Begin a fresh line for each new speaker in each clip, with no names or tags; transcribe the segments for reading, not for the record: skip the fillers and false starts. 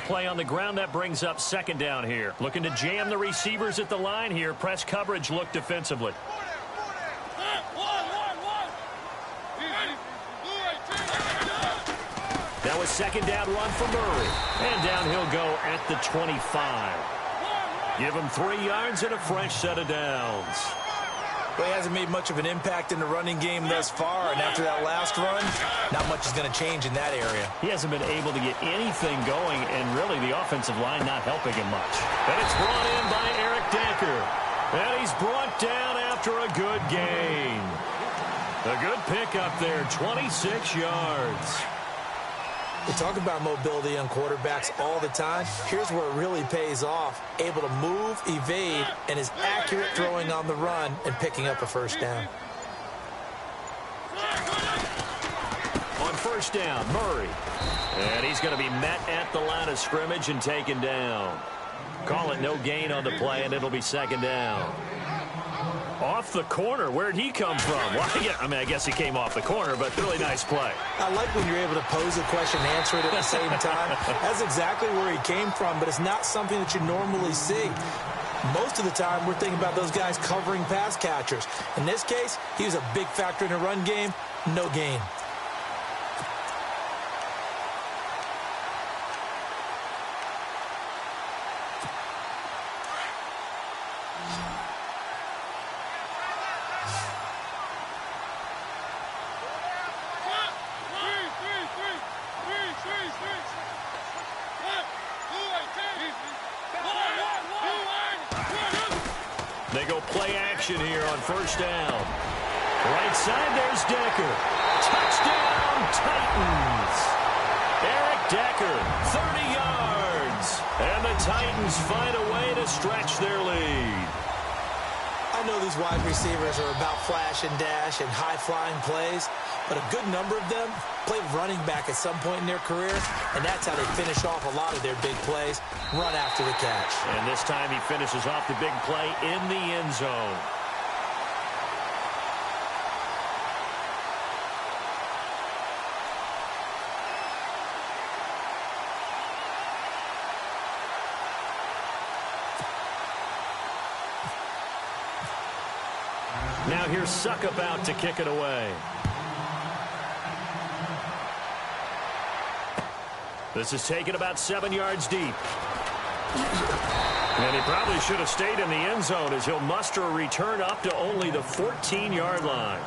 play on the ground. That brings up second down here. Looking to jam the receivers at the line here. Press coverage look defensively. That was second down run for Murray. And down he'll go at the 25. Give him 3 yards and a fresh set of downs.
Well, he hasn't made much of an impact in the running game thus far, and after that last run, not much is going to change in that area.
He hasn't been able to get anything going, and really the offensive line not helping him much. And it's brought in by Eric Decker. And he's brought down after a good gain. A good pickup there, 26 yards.
We talk about mobility on quarterbacks all the time. Here's where it really pays off. Able to move, evade, and is accurate throwing on the run and picking up a first down.
On first down, Murray. And he's going to be met at the line of scrimmage and taken down. Call it no gain on the play, and it'll be second down. Off the corner. Where'd he come from? Well, yeah, I mean, I guess he came off the corner, but really nice play.
I like when you're able to pose a question and answer it at the same time. That's exactly where he came from, but it's not something that you normally see. Most of the time, we're thinking about those guys covering pass catchers. In this case, he was a big factor in the run game. No gain.
They go play action here on first down. Right side, there's Decker. Touchdown, Titans. Eric Decker, 30 yards. And the Titans find a way to stretch their lead.
I know these wide receivers are about flash and dash and high-flying plays, but a good number of them played running back at some point in their career, and that's how they finish off a lot of their big plays, run after the catch.
And this time he finishes off the big play in the end zone. Now here's Suckup out to kick it away. This is taken about 7 yards deep. And he probably should have stayed in the end zone as he'll muster a return up to only the 14-yard line.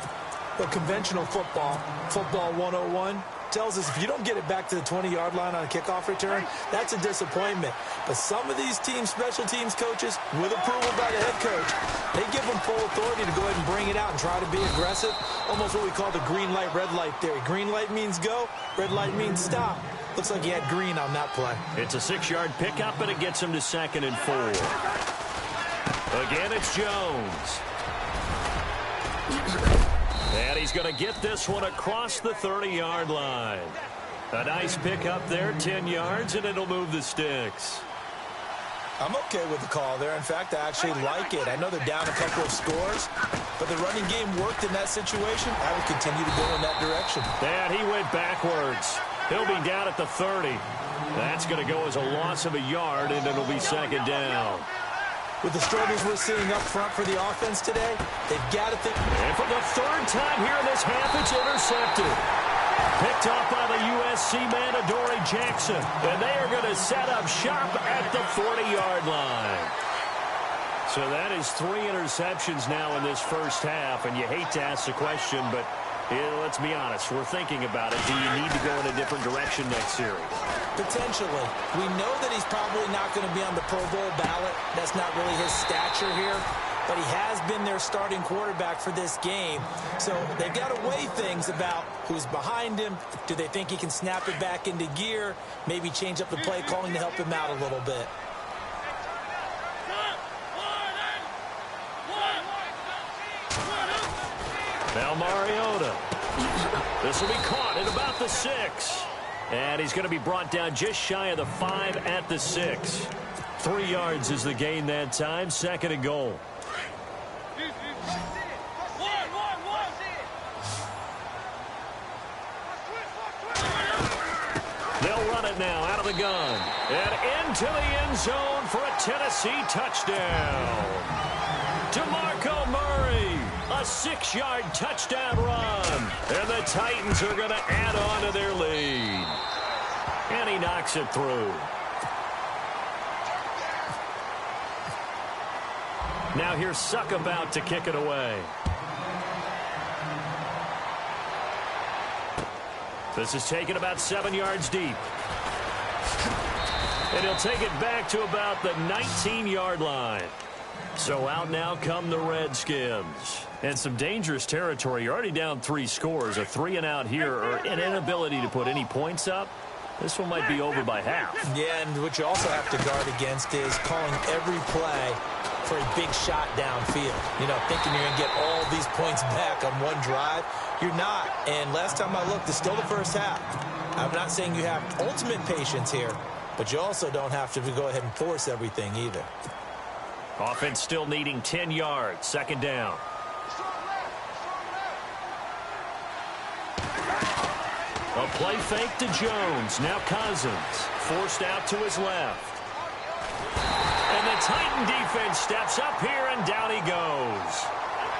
But conventional football 101, tells us if you don't get it back to the 20-yard line on a kickoff return, that's a disappointment. But some of these team special teams coaches, with approval by the head coach, they give them full authority to go ahead and bring it out and try to be aggressive. Almost what we call the green light, red light theory. Green light means go, red light means stop. Looks like he had green on that play.
It's a 6-yard pickup, and it gets him to 2nd and 4. Again, it's Jones. And he's going to get this one across the 30-yard line. A nice pickup there, 10 yards, and it'll move the sticks.
I'm okay with the call there. In fact, I actually like it. I know they're down a couple of scores, but the running game worked in that situation. I would continue to go in that direction.
And he went backwards. He'll be down at the 30. That's going to go as a loss of a yard, and it'll be 2nd down.
With the struggles we're seeing up front for the offense today, they've got to think.
And for the 3rd time here in this half, it's intercepted. Picked off by the USC man, Adoree Jackson. And they are going to set up shop at the 40-yard line. So that is 3 interceptions now in this first half. And you hate to ask the question, but let's be honest. We're thinking about it. Do you need to go in a different direction next series?
Potentially. We know that he's probably not going to be on the Pro Bowl ballot. That's not really his stature here. But he has been their starting quarterback for this game. So they've got to weigh things about who's behind him. Do they think he can snap it back into gear? Maybe change up the play calling to help him out a little bit.
Now Mariota. This will be caught at about the 6. And he's going to be brought down just shy of the 5 at the 6. 3 yards is the gain that time. 2nd and goal. They'll run it now out of the gun. And into the end zone for a Tennessee touchdown. DeMarco Murray, a 6-yard touchdown run. And the Titans are going to add on to their lead. And he knocks it through. Now here's Suck about to kick it away. This is taken about 7 yards deep. And he'll take it back to about the 19-yard line. So out now come the Redskins. And some dangerous territory. You're already down 3 scores. A 3-and-out here or an inability to put any points up. This one might be over by half.
Yeah, and what you also have to guard against is calling every play for a big shot downfield. You know, thinking you're going to get all these points back on one drive. You're not. And last time I looked, it's still the first half. I'm not saying you have ultimate patience here, but you also don't have to go ahead and force everything either.
Offense still needing 10 yards. Second down. A play fake to Jones. Now Cousins. Forced out to his left. And the Titan defense steps up here, and down he goes.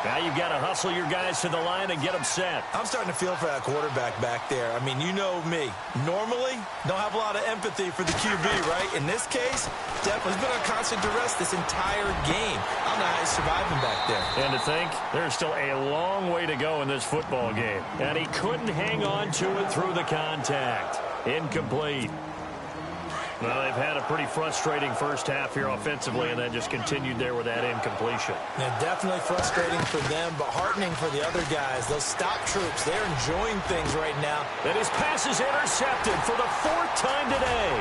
Now you've got to hustle your guys to the line and get them set.
I'm starting to feel for that quarterback back there. I mean, you know me. Normally, don't have a lot of empathy for the QB, right? In this case, definitely been on constant duress this entire game. I don't know how he's surviving back there.
And to think, there's still a long way to go in this football game. And he couldn't hang on to it through the contact. Incomplete. Well, they've had a pretty frustrating first half here offensively, and then just continued there with that incompletion.
Yeah, definitely frustrating for them, but heartening for the other guys. Those stop troops, they're enjoying things right now.
And his pass is intercepted for the 4th time today.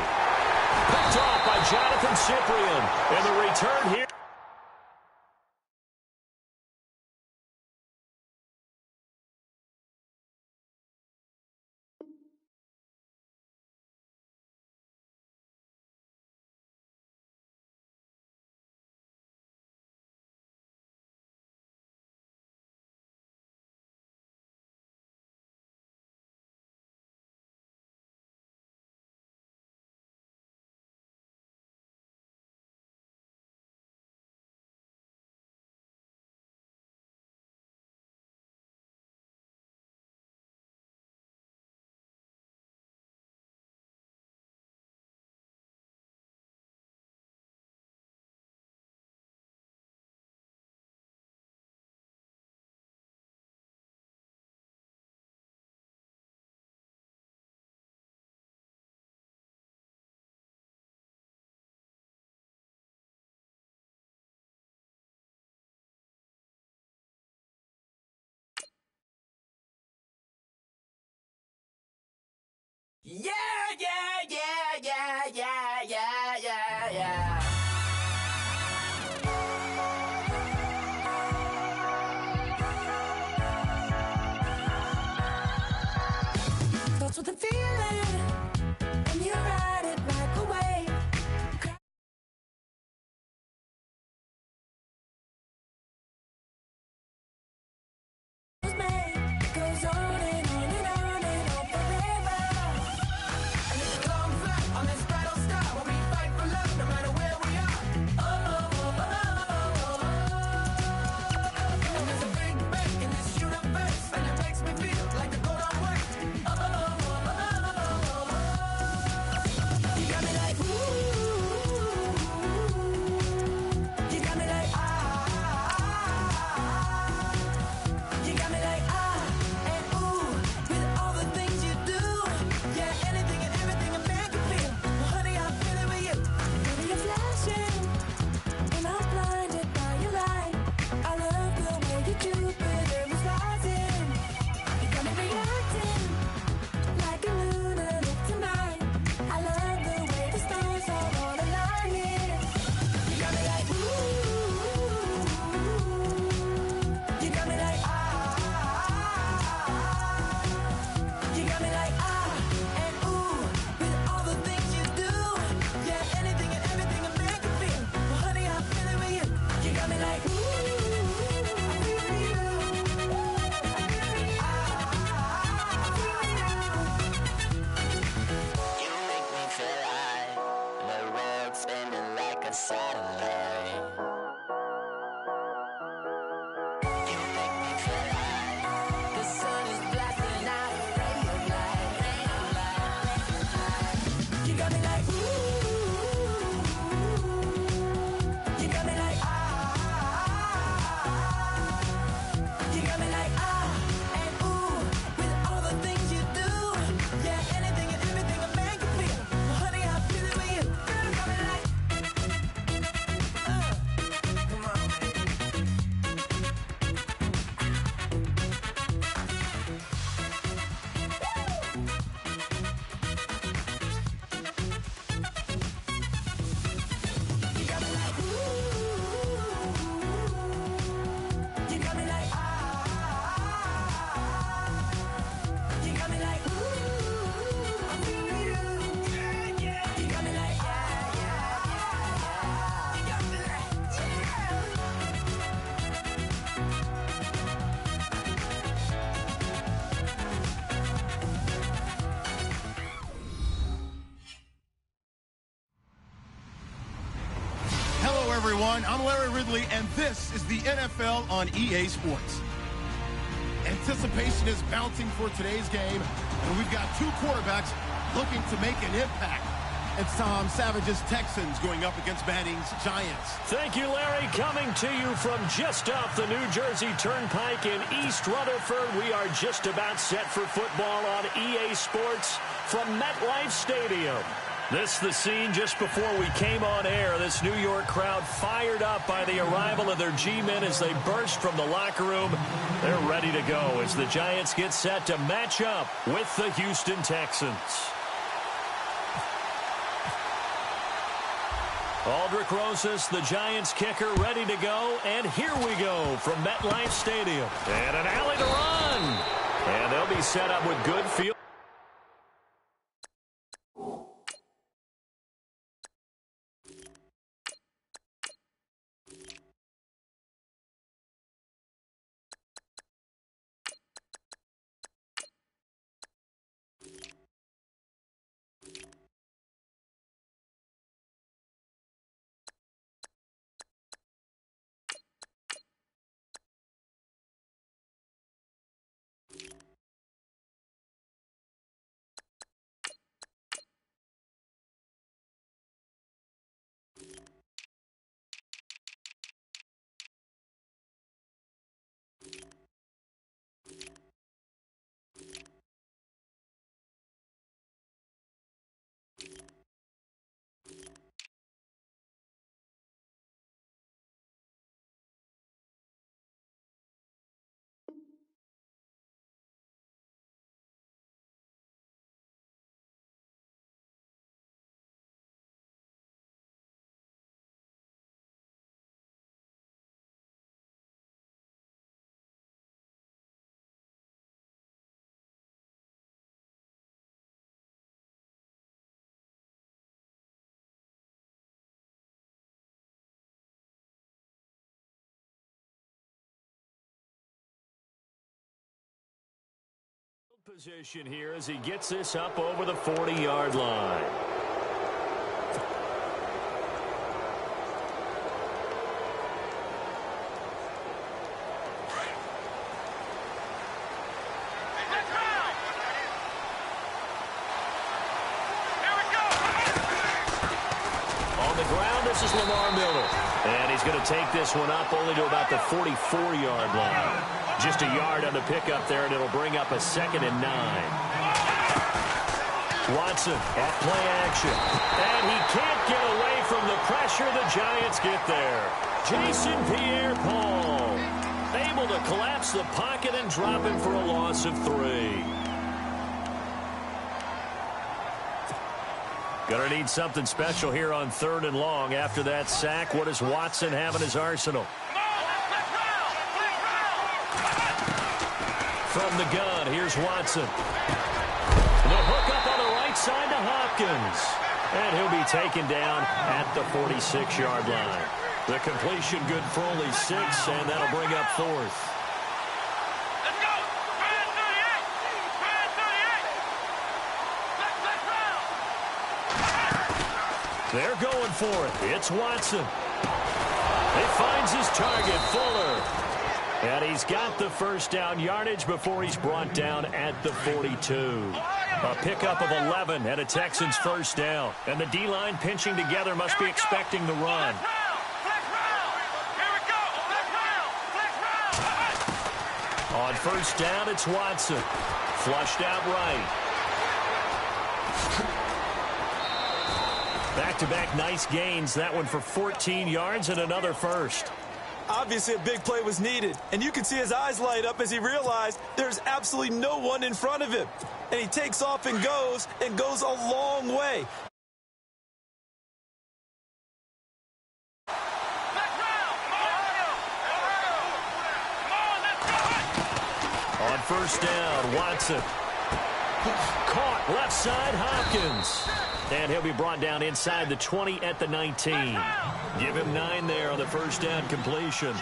Picked off by Jonathan Cyprien. And the return here.
Yeah, yeah, yeah, yeah, yeah, yeah, yeah, yeah. Starts with a feeling, and you ride it like a wave. Goes on and on and on and on forever. And it's a long flight on this battle star where we fight for love no matter where
everyone. I'm Larry Ridley, and this is the NFL on EA Sports. Anticipation is mounting for today's game, and we've got two quarterbacks looking to make an impact. It's Tom Savage's Texans going up against Manning's Giants.
Thank you, Larry. Coming to you from just off the New Jersey Turnpike in East Rutherford. We are just about set for football on EA Sports from MetLife Stadium. This the scene just before we came on air. This New York crowd fired up by the arrival of their G-men as they burst from the locker room. They're ready to go as the Giants get set to match up with the Houston Texans. Aldrich Rosas, the Giants kicker, ready to go. And here we go from MetLife Stadium. And an alley to run. And they'll be set up with good field. Position here as he gets this up over the 40-yard line. On the ground, this is Lamar Miller. And he's going to take this one up only to about the 44-yard line. Just a yard on the pickup there, and it'll bring up a 2nd and 9. Watson off play action. And he can't get away from the pressure. The Giants get there. Jason Pierre-Paul able to collapse the pocket and drop him for a loss of 3. Gonna need something special here on 3rd and long. After that sack, what does Watson have in his arsenal? From the gun, here's Watson. The hook up on the right side to Hopkins. And he'll be taken down at the 46-yard line. The completion good for only 6, and that'll bring up 4th.
Let's go! Brad 38! Brad 38!
They're going for it. It's Watson. He finds his target, Fuller. And he's got the first down yardage before he's brought down at the 42. A pickup of 11 and a Texans first down. And the D-line pinching together must be expecting the run. On first down, it's Watson. Flushed out right. Back-to-back nice gains. That one for 14 yards and another first.
Obviously, a big play was needed, and you can see his eyes light up as he realized there's absolutely no one in front of him. And he takes off and goes a long way.
On first down, Watson. Caught left side, Hopkins. And he'll be brought down inside the 20 at the 19. Give him 9 there on the first down completion.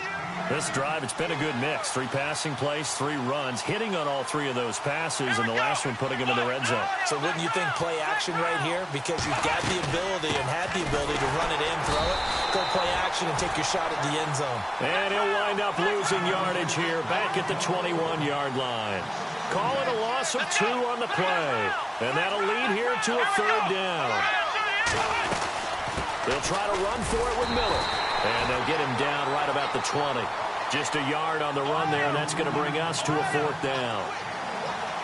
This drive, it's been a good mix. 3 passing plays, 3 runs, hitting on all 3 of those passes, and the last one putting him in the red zone.
So wouldn't you think play action right here? Because you've got the ability and had the ability to run it in, throw it, go play action. position and take your shot at the end zone.
And he'll wind up losing yardage here back at the 21-yard line. Call it a loss of 2 on the play. And that'll lead here to a 3rd down. They'll try to run for it with Miller. And they'll get him down right about the 20. Just a yard on the run there, and that's going to bring us to a 4th down.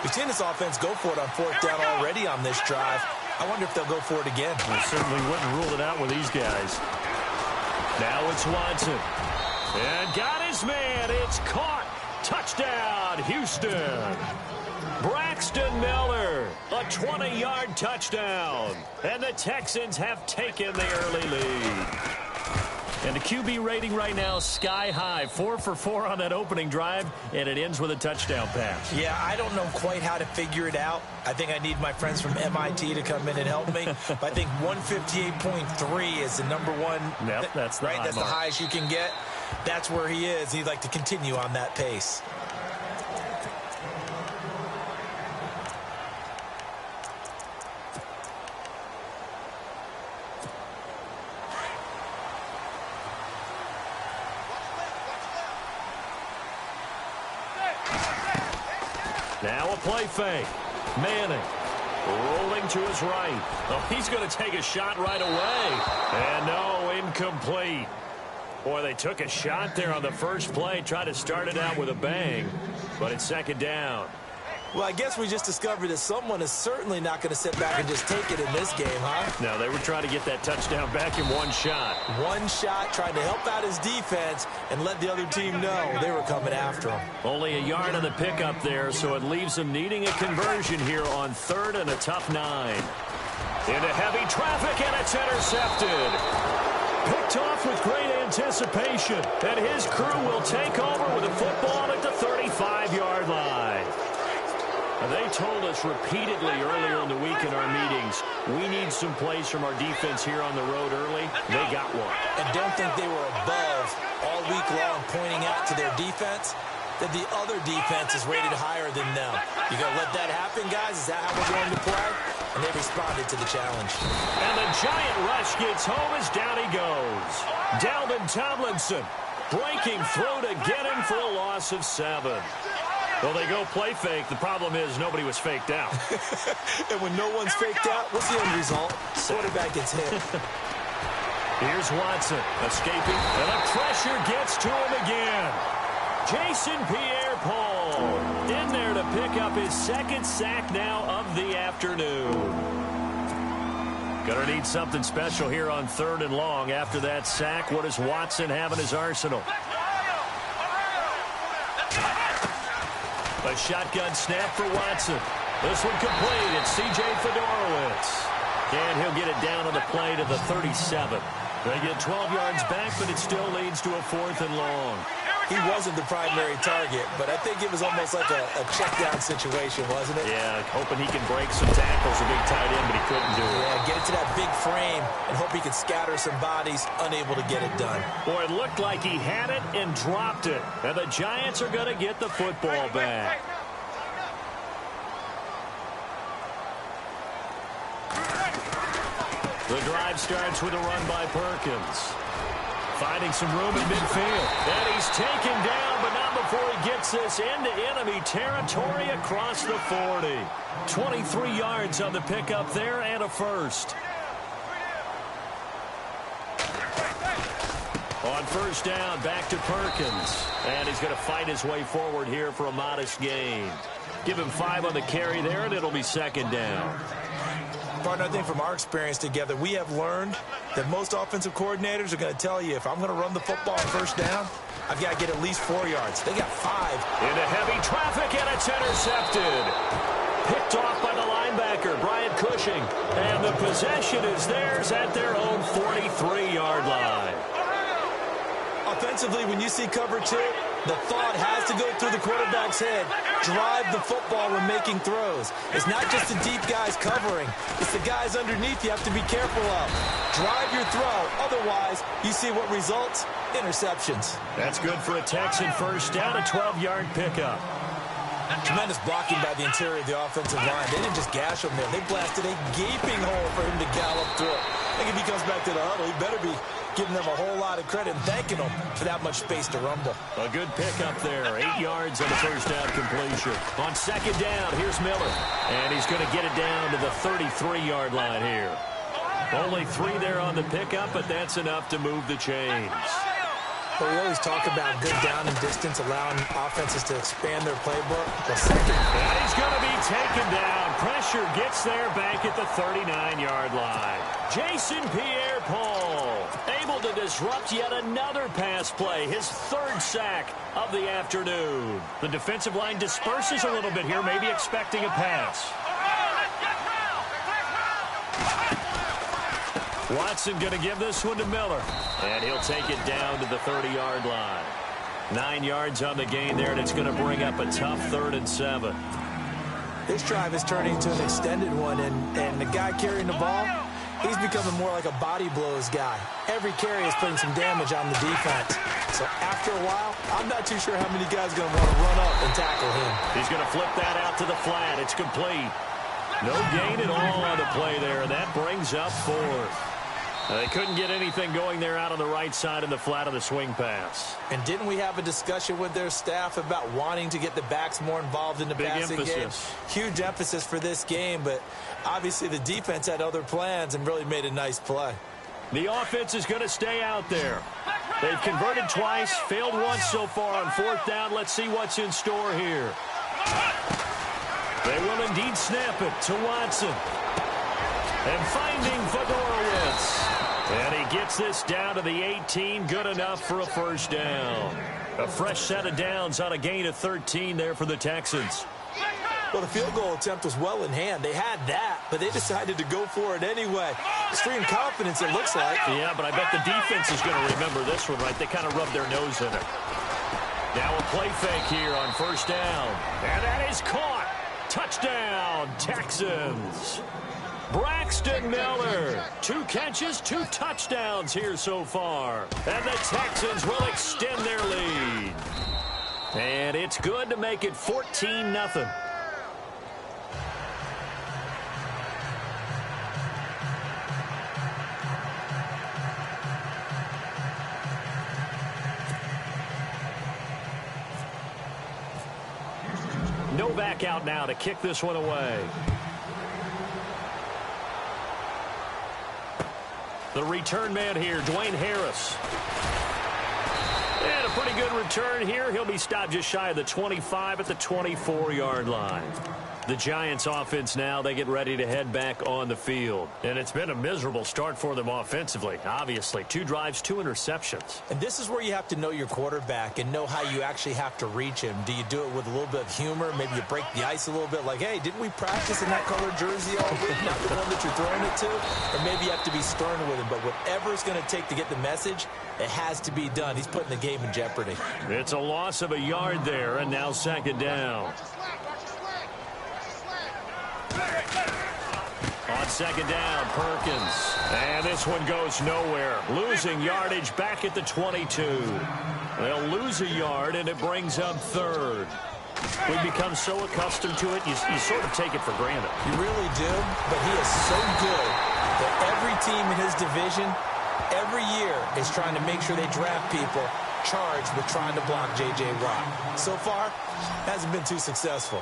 We've seen this offense go for it on 4th down already on this drive. I wonder if they'll go for it again.
We certainly wouldn't rule it out with these guys. Now it's Watson. And got his man. It's caught. Touchdown, Houston. Braxton Miller, a 20-yard touchdown. And the Texans have taken the early lead. And the QB rating right now is sky high. 4 for 4 on that opening drive, and it ends with a touchdown pass.
Yeah, I don't know quite how to figure it out. I think I need my friends from MIT to come in and help me. But I think 158.3 is the number one.
Yep, that's the high
That's
mark.
the highest you can get. That's where he is. He'd like to continue on that pace.
Now a play fake. Manning rolling to his right. Oh, he's going to take a shot right away. And no, incomplete. Boy, they took a shot there on the first play. Tried to start it out with a bang. But it's 2nd down.
Well, I guess we just discovered that someone is certainly not going to sit back and just take it in this game, huh?
No, they were trying to get that touchdown back in one shot.
One shot, trying to help out his defense and let the other team know they were coming after him.
Only a yard on the pickup there, so it leaves them needing a conversion here on 3rd and a tough 9. Into heavy traffic, and it's intercepted. Picked off with great anticipation, and his crew will take over with the football at the 35-yard line. They told us repeatedly earlier in the week in our meetings, we need some plays from our defense here on the road early. They got one.
And don't think they were above all week long pointing out to their defense that the other defense is rated higher than them. You going to let that happen, guys? Is that how we're going to play? And they responded to the challenge.
And the giant rush gets home as down he goes. Dalvin Tomlinson breaking through to get him for a loss of 7. Well, they go play fake. The problem is nobody was faked out.
And when no one's faked out, what's the end result? Quarterback gets hit.
Here's Watson escaping, and the pressure gets to him again. Jason Pierre-Paul in there to pick up his 2nd sack now of the afternoon. Gonna need something special here on 3rd and long. After that sack, what does Watson have in his arsenal? A shotgun snap for Watson. This one complete. It's C.J. Fedorowicz. And he'll get it down on the play to the 37. They get 12 yards back, but it still leads to a 4th and long.
He wasn't the primary target, but I think it was almost like a check-down situation, wasn't it?
Yeah, hoping he can break some tackles, a big tight end, but he couldn't do it.
Yeah, get it to that big frame and hope he can scatter some bodies, unable to get it done.
Boy, it looked like he had it and dropped it. And the Giants are going to get the football back. The drive starts with a run by Perkins. Finding some room in midfield. And he's taken down, but not before he gets this into enemy territory across the 40. 23 yards on the pickup there and a first. On first down, back to Perkins. And he's going to fight his way forward here for a modest gain. Give him 5 on the carry there, and it'll be 2nd down.
Partner, I think from our experience together, we have learned that most offensive coordinators are going to tell you, if I'm going to run the football on first down, I've got to get at least 4 yards. They got 5.
Into heavy traffic, and it's intercepted. Picked off by the linebacker, Brian Cushing. And the possession is theirs at their own 43-yard line.
Offensively, when you see cover 2, the thought has to go through the quarterback's head. Drive the football when making throws. It's not just the deep guys covering. It's the guys underneath you have to be careful of. Drive your throw. Otherwise, you see what results? Interceptions.
That's good for a Texan first down, a 12-yard pickup.
Tremendous blocking by the interior of the offensive line. They didn't just gash him there. They blasted a gaping hole for him to gallop through. I think if he comes back to the huddle, he better be giving them a whole lot of credit and thanking them for that much space to rumble.
A good pickup there. 8 yards on the first down completion. On second down, here's Miller. And he's going to get it down to the 33-yard line here. Only 3 there on the pickup, but that's enough to move the chains.
But we always talk about good down and distance, allowing offenses to expand their playbook. The second.
And he's going to be taken down. Pressure gets there back at the 39-yard line. Jason Pierre-Paul able to disrupt yet another pass play, his 3rd sack of the afternoon. The defensive line disperses a little bit here, maybe expecting a pass. Watson going to give this one to Miller. And he'll take it down to the 30-yard line. 9 yards on the gain there, and it's going to bring up a tough 3rd and 7.
This drive is turning into an extended one, and the guy carrying the ball, he's becoming more like a body blows guy. Every carry is putting some damage on the defense. So after a while, I'm not too sure how many guys are going to want to run up and tackle him.
He's going to flip that out to the flat. It's complete. No gain at all on the play there, and that brings up 4th. They couldn't get anything going there out on the right side in the flat of the swing pass.
And didn't we have a discussion with their staff about wanting to get the backs more involved in the passing game? Huge emphasis for this game, but obviously the defense had other plans and really made a nice play.
The offense is going to stay out there. They've converted twice, failed once so far on 4th down. Let's see what's in store here. They will indeed snap it to Watson. And finding Fedorowicz. And he gets this down to the 18, good enough for a 1st down. A fresh set of downs on a gain of 13 there for the Texans.
Well, the field goal attempt was well in hand. They had that, but they decided to go for it anyway. Extreme confidence, it looks like.
Yeah, but I bet the defense is going to remember this one, right? They kind of rubbed their nose in it. Now a play fake here on 1st down. And that is caught. Touchdown, Texans. Braxton Miller, 2 catches, 2 touchdowns here so far. And the Texans will extend their lead. And it's good to make it 14-0. Novak out now to kick this one away. The return man here, Dwayne Harris. And a pretty good return here. He'll be stopped just shy of the 25 at the 24-yard line. The Giants offense now, they get ready to head back on the field. And it's been a miserable start for them offensively, obviously. 2 drives, 2 interceptions.
And this is where you have to know your quarterback and know how you actually have to reach him. Do you do it with a little bit of humor? Maybe you break the ice a little bit, like, hey, didn't we practice in that colored jersey all week? Not the one that you're throwing it to? Or maybe you have to be stern with him. But whatever it's going to take to get the message, it has to be done. He's putting the game in jeopardy.
It's a loss of a yard there, and now 2nd down. On 2nd down, Perkins. And this one goes nowhere. Losing yardage back at the 22. They'll lose a yard, and it brings up 3rd. We've become so accustomed to it, you sort of take it for granted.
You really do, but he is so good that every team in his division, every year, is trying to make sure they draft people charged with trying to block J.J. Watt. So far, hasn't been too successful.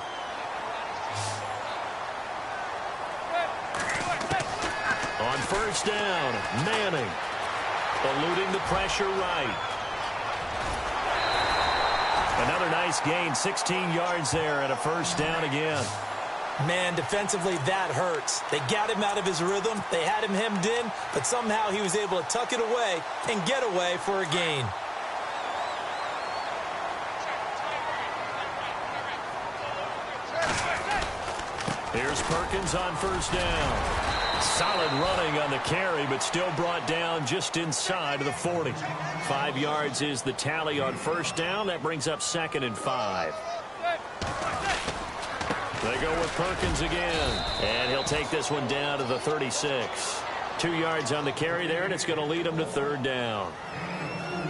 On 1st down, Manning eluding the pressure right. Another nice gain, 16 yards there and a 1st down again.
Man, defensively, that hurts. They got him out of his rhythm. They had him hemmed in, but somehow he was able to tuck it away and get away for a gain.
Here's Perkins on 1st down. Solid running on the carry, but still brought down just inside of the 40. 5 yards is the tally on 1st down. That brings up 2nd and 5. They go with Perkins again, and he'll take this one down to the 36. 2 yards on the carry there, and it's going to lead him to 3rd down.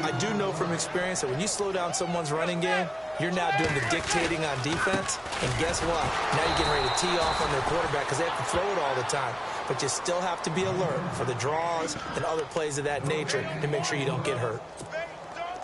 I do know from experience that when you slow down someone's running game, you're now doing the dictating on defense. And guess what? Now you're getting ready to tee off on their quarterback because they have to throw it all the time. but you still have to be alert for the draws and other plays of that nature to make sure you don't get hurt.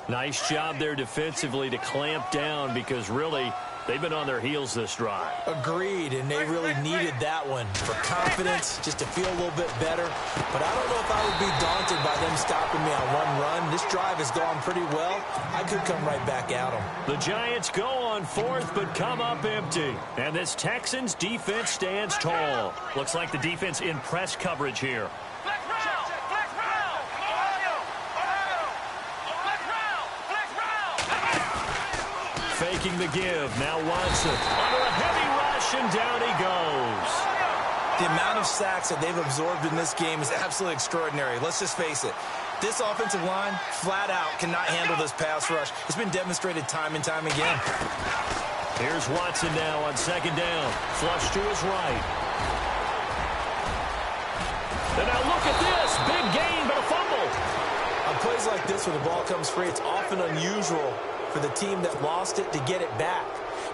Nice job there defensively to clamp down because really they've been on their heels this drive.
Agreed, and they really needed that one for confidence, just to feel a little bit better. But I don't know if I would be daunted by them stopping me on one run. This drive has gone pretty well. I could come right back at them.
The Giants go on fourth but come up empty. And this Texans defense stands tall. Looks like the defense in press coverage here. Faking the give. Now Watson under a heavy rush, and down he goes.
The amount of sacks that they've absorbed in this game is absolutely extraordinary. Let's just face it. This offensive line, flat out, cannot handle this pass rush. It's been demonstrated time and time again.
Here's Watson now on second down. Flush to his right. And now look at this. Big gain, but a fumble.
On plays like this where the ball comes free, it's often unusual for the team that lost it to get it back,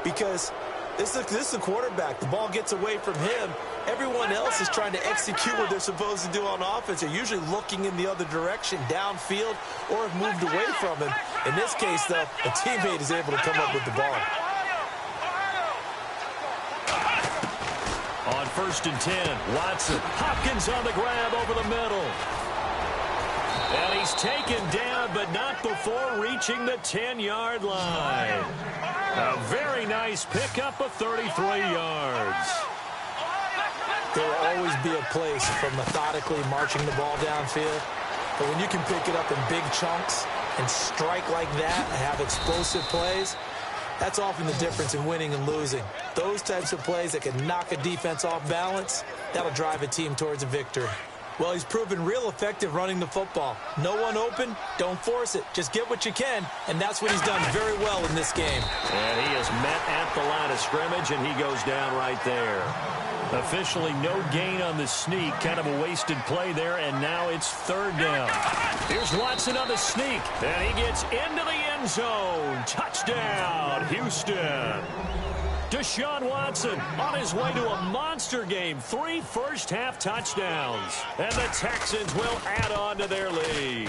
because this is the quarterback. The ball gets away from him. Everyone else is trying to execute what they're supposed to do on offense. They're usually looking in the other direction, downfield, or have moved away from him. In this case, though, a teammate is able to come up with the ball.
On 1st and 10, Watson. Hopkins on the grab over the middle. And he's taken down, but not before reaching the 10-yard line. A very nice pickup of 33 yards.
There will always be a place for methodically marching the ball downfield. But when you can pick it up in big chunks and strike like that and have explosive plays, that's often the difference in winning and losing. Those types of plays that can knock a defense off balance, that'll drive a team towards a victory. Well, he's proven real effective running the football. No one open, don't force it. Just get what you can, and that's what he's done very well in this game.
And he is met at the line of scrimmage, and he goes down right there. Officially no gain on the sneak. Kind of a wasted play there, and now it's 3rd down. Here's Watson on the sneak, and he gets into the end zone. Touchdown, Houston. Deshaun Watson on his way to a monster game. 3 first-half touchdowns. And the Texans will add on to their lead.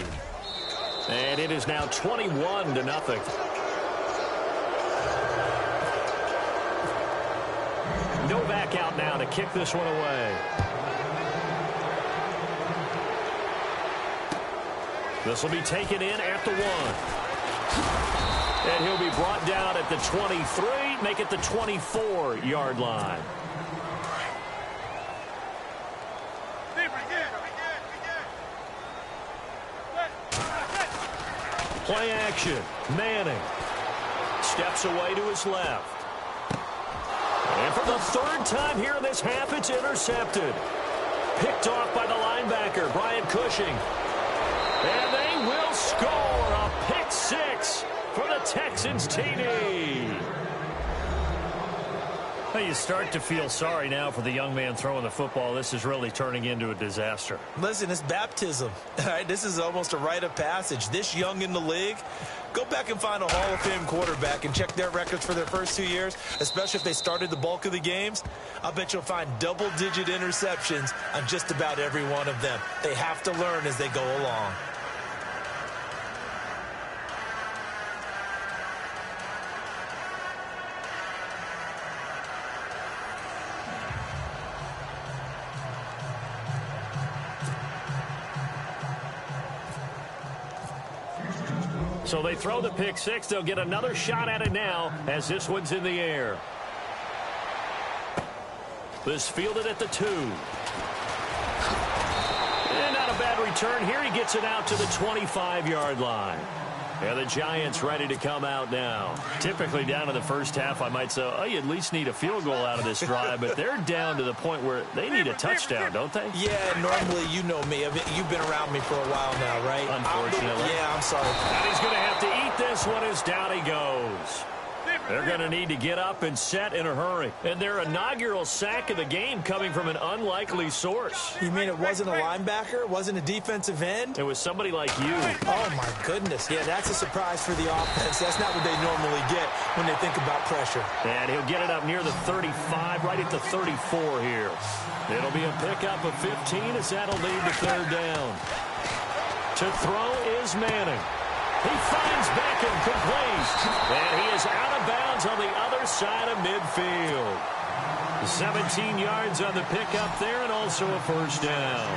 And it is now 21-0. Novak out now to kick this one away. This will be taken in at the 1. And he'll be brought down at the 23, make it the 24-yard line. Play action. Manning steps away to his left. And for the 3rd time here in this half, it's intercepted. Picked off by the linebacker, Brian Cushing. And they will score a pick 6 for the Texans TD. Well, you start to feel sorry now for the young man throwing the football. This is really turning into a disaster.
Listen, it's baptism. All right, this is almost a rite of passage. This young in the league, go back and find a Hall of Fame quarterback and check their records for their first 2 years, especially if they started the bulk of the games. I bet you'll find double-digit interceptions on just about every one of them. They have to learn as they go along.
So they throw the pick 6. They'll get another shot at it now as this one's in the air. This fielded at the 2. And not a bad return here. He gets it out to the 25-yard line. And the Giants ready to come out now. Typically down in the first half, I might say, oh, you at least need a field goal out of this drive. But they're down to the point where they need a touchdown, don't they?
Yeah, normally you know me. You've been around me for a while now, right?
Unfortunately.
I'm sorry.
And he's going to have to eat this one as down he goes. They're going to need to get up and set in a hurry. And their inaugural sack of the game coming from an unlikely source.
You mean it wasn't a linebacker? It wasn't a defensive end?
It was somebody like you.
Oh, my goodness. Yeah, that's a surprise for the offense. That's not what they normally get when they think about pressure.
And he'll get it up near the 35, right at the 34 here. It'll be a pickup of 15 as that'll lead to third down. To throw is Manning. He finds Beckham complete. And he is out of bounds on the other side of midfield. 17 yards on the pickup there and also a first down.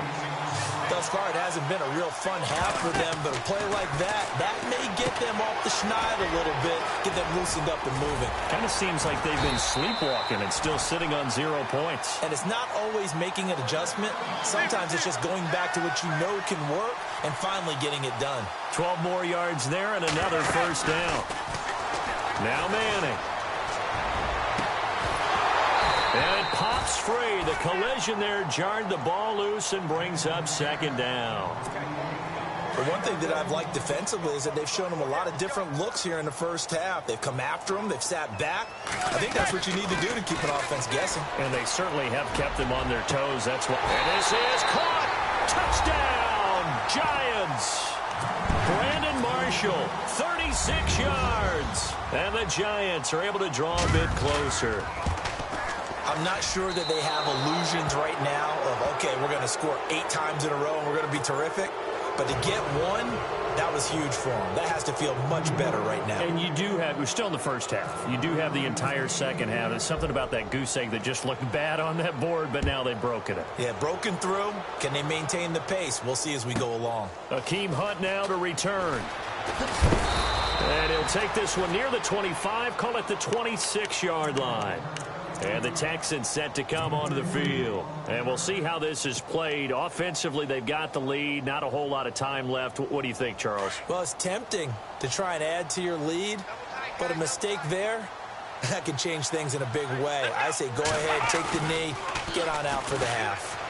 Thus far, it hasn't been a real fun half for them, but a play like that may get them off the schneid a little bit, get them loosened up and moving.
Kind of seems like they've been sleepwalking and still sitting on 0 points.
And it's not always making an adjustment. Sometimes it's just going back to what you know can work and finally getting it done.
12 more yards there and another first down. Now Manning. And it pops free. The collision there jarred the ball loose and brings up second down.
The one thing that I've liked defensively is that they've shown them a lot of different looks here in the first half. They've come after them. They've sat back. I think that's what you need to do to keep an offense guessing.
And they certainly have kept them on their toes. That's what. And this is caught. Touchdown, Giants. Brandon Marshall, 36 yards. And the Giants are able to draw a bit closer.
I'm not sure that they have illusions right now of, okay, we're going to score 8 times in a row and we're going to be terrific. But to get one, that was huge for them. That has to feel much better right now.
And you do have, we're still in the first half. You do have the entire second half. There's something about that goose egg that just looked bad on that board, but now they've broken it.
Yeah, broken through. Can they maintain the pace? We'll see as we go along.
Akeem Hunt now to return. And he'll take this one near the 25, call it the 26-yard line. And the Texans set to come onto the field. And we'll see how this is played. Offensively, they've got the lead. Not a whole lot of time left. What do you think, Charles?
Well, it's tempting to try and add to your lead. But a mistake there, that can change things in a big way. I say go ahead, take the knee, get on out for the half.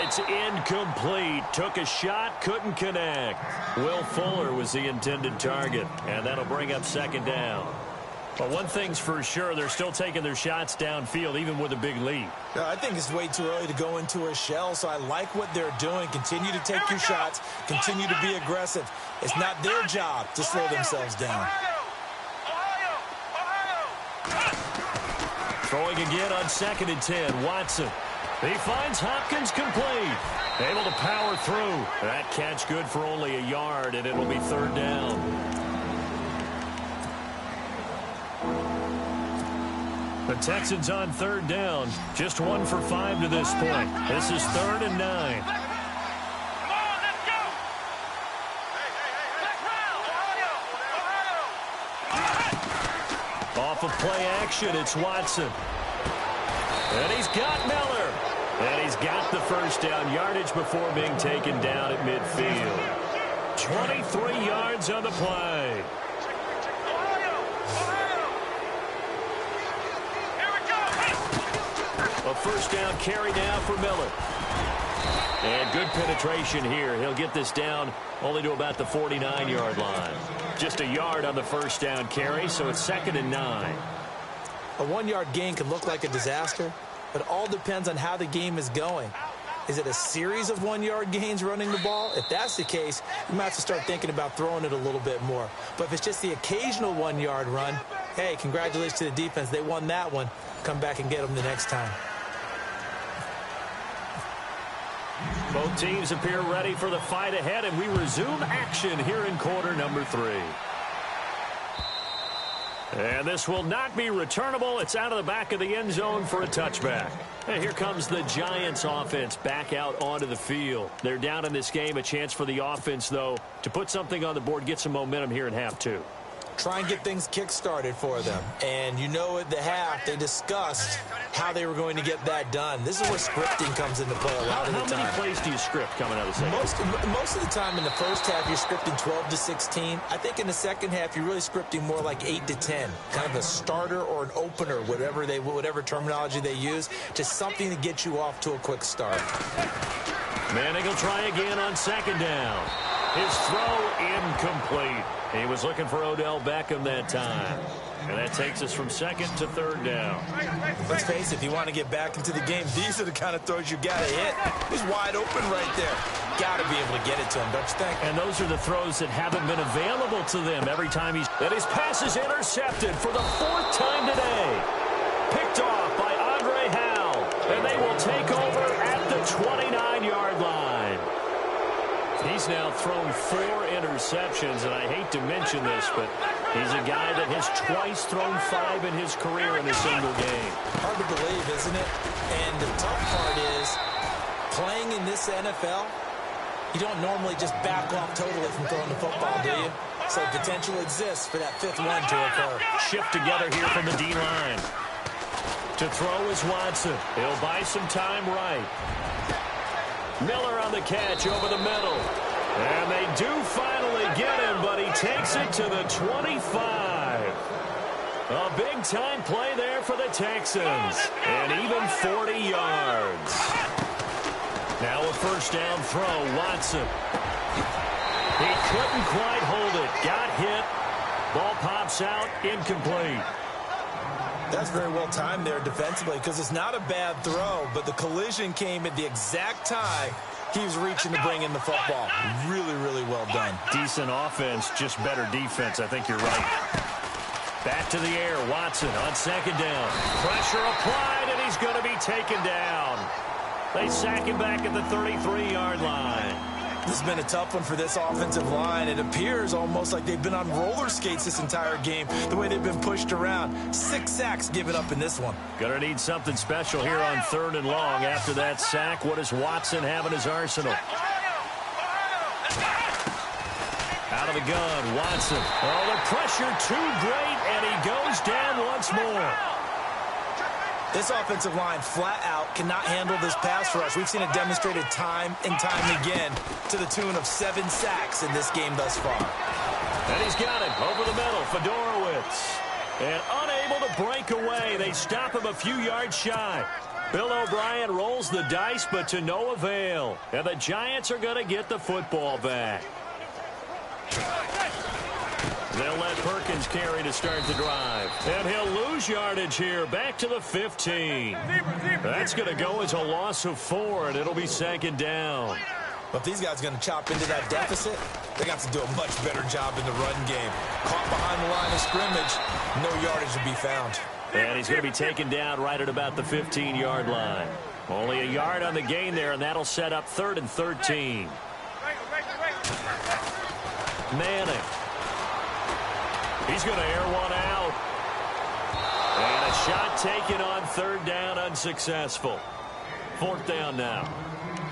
It's incomplete. Took a shot, couldn't connect. Will Fuller was the intended target, and that'll bring up second down. But one thing's for sure, they're still taking their shots downfield, even with a big lead.
I think it's way too early to go into a shell, so I like what they're doing. Continue to take your shots. Continue to be aggressive. It's not their job to slow themselves down.
Throwing again on 2nd and 10, Watson. He finds Hopkins complete. Able to power through. That catch good for only a yard, and it'll be third down. The Texans on third down. Just 1 for 5 to this point. This is 3rd and 9.
Come on, let's go! Hey,
Off of play action, it's Watson. And he's got Miller. And he's got the first down, yardage before being taken down at midfield. 23 yards on the play. A first down carry now for Miller. And good penetration here. He'll get this down only to about the 49-yard line. Just a yard on the first down carry, so it's 2nd and 9.
A 1-yard gain can look like a disaster, but it all depends on how the game is going. Is it a series of 1-yard gains running the ball? If that's the case, you might have to start thinking about throwing it a little bit more. But if it's just the occasional 1-yard run, hey, congratulations to the defense. They won that one. Come back and get them the next time.
Both teams appear ready for the fight ahead, and we resume action here in quarter number 3. And this will not be returnable. It's out of the back of the end zone for a touchback. And here comes the Giants offense back out onto the field. They're down in this game. A chance for the offense, though, to put something on the board, get some momentum here in half 2.
Try and get things kick-started for them. And you know at the half, they discussed how they were going to get that done. This is where scripting comes into play a lot of the time.
How many plays do you script coming out of the second?
Most of the time in the first half, you're scripting 12 to 16. I think in the second half, you're really scripting more like 8 to 10. Kind of a starter or an opener, whatever terminology they use. Just something to get you off to a quick start.
Manning will try again on 2nd down. His throw incomplete. He was looking for Odell Beckham that time. And that takes us from 2nd to 3rd down.
Let's face it, if you want to get back into the game, these are the kind of throws you got to hit. He's wide open right there. Got to be able to get it to him, don't you think?
And those are the throws that haven't been available to them every time and his pass is intercepted for the 4th time today. He's now thrown 4 interceptions, and I hate to mention this, but he's a guy that has twice thrown 5 in his career in a single game.
Hard to believe, isn't it? And the tough part is, playing in this NFL, you don't normally just back off totally from throwing the football, do you? So potential exists for that 5th one to occur.
Shift together here from the D-line. To throw is Watson. He'll buy some time right. Miller on the catch over the middle. And they do finally get him, but he takes it to the 25. A big-time play there for the Texans. And even 40 yards. Now a first down throw, Watson. He couldn't quite hold it. Got hit. Ball pops out, incomplete.
That's very well timed there defensively because it's not a bad throw, but the collision came at the exact time he was reaching to bring in the football. Really, really well done.
Decent offense, just better defense. I think you're right. Back to the air. Watson on second down. Pressure applied, and he's going to be taken down. They sack him back at the 33-yard line.
This has been a tough one for this offensive line. It appears almost like they've been on roller skates this entire game, the way they've been pushed around. 6 sacks given up in this one.
Gonna need something special here on 3rd and long. After that sack, what does Watson have in his arsenal? Out of the gun, Watson. Oh, the pressure too great, and he goes down once more.
This offensive line flat out cannot handle this pass rush. We've seen it demonstrated time and time again to the tune of 7 sacks in this game thus far.
And he's got it over the middle, Fedorowicz. And unable to break away, they stop him a few yards shy. Bill O'Brien rolls the dice, but to no avail. And the Giants are going to get the football back. They'll let Perkins carry to start the drive. And he'll lose yardage here, back to the 15. That's going to go as a loss of 4, and it'll be 2nd down.
But if these guys are going to chop into that deficit, they got to do a much better job in the run game. Caught behind the line of scrimmage, no yardage to be found.
And he's going to be taken down right at about the 15-yard line. Only a yard on the gain there, and that'll set up 3rd and 13. Manning. He's going to air one out. And a shot taken on 3rd down, unsuccessful. 4th down now.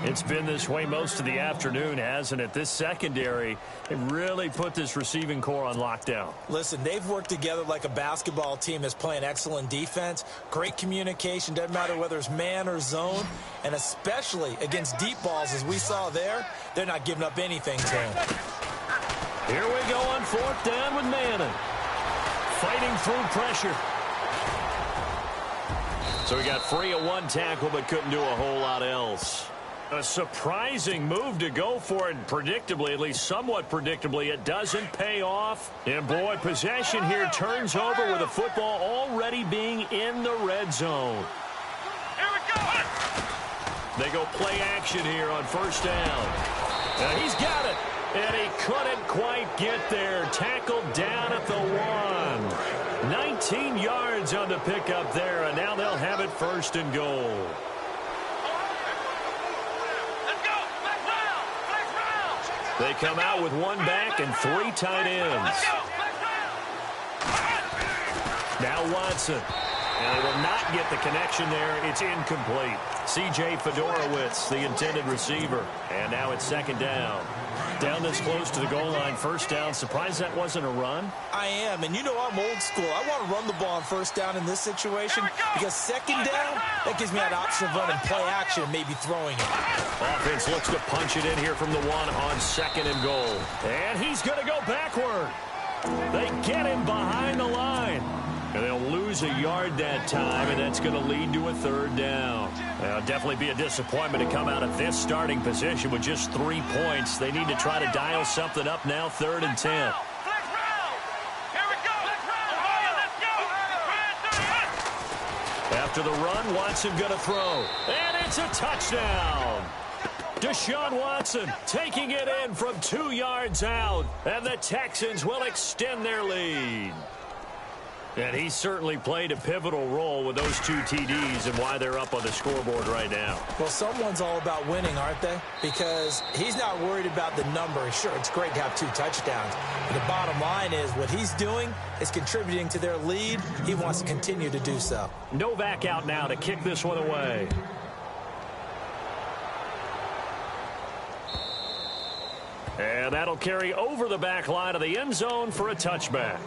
It's been this way most of the afternoon, hasn't it? This secondary, it really put this receiving core on lockdown.
Listen, they've worked together like a basketball team that's playing excellent defense. Great communication, doesn't matter whether it's man or zone. And especially against deep balls, as we saw there, they're not giving up anything to him.
Here we go on 4th down with Manning. Fighting through pressure. So he got free of 1 tackle, but couldn't do a whole lot else. A surprising move to go for it, predictably, at least somewhat predictably. It doesn't pay off. And boy, possession here turns over with the football already being in the red zone.
Here we go.
They go play action here on 1st down. And he's got it. And he couldn't quite get there. Tackled down at the 1. 19 yards on the pickup there, and now they'll have it 1st and goal.
Let's go. Back round. Back round.
They come out with 1 back and 3 tight ends.
Let's go. Back round.
Now Watson. And they will not get the connection there. It's incomplete. C.J. Fedorowicz, the intended receiver. And now it's 2nd down. Down this close to the goal line, 1st down. Surprised that wasn't a run?
I am, and you know I'm old school. I want to run the ball on 1st down in this situation because 2nd down, that gives me that option of running play action and maybe throwing it.
Offense looks to punch it in here from the 1 on 2nd and goal. And he's going to go backward. They get him behind the line. And they'll lose a yard that time, and that's going to lead to a 3rd down. It'll definitely be a disappointment to come out of this starting position with just 3 points. They need to try to dial something up now, 3rd and 10.
Flex round. Here we go. Flex round. Let's go.
After the run, Watson going to throw. And it's a touchdown. Deshaun Watson taking it in from 2 yards out. And the Texans will extend their lead. And he certainly played a pivotal role with those 2 TDs and why they're up on the scoreboard right now.
Well, someone's all about winning, aren't they? Because he's not worried about the number. Sure, it's great to have 2 touchdowns. But the bottom line is what he's doing is contributing to their lead. He wants to continue to do so.
Novak out now to kick this one away. And that'll carry over the back line of the end zone for a touchback.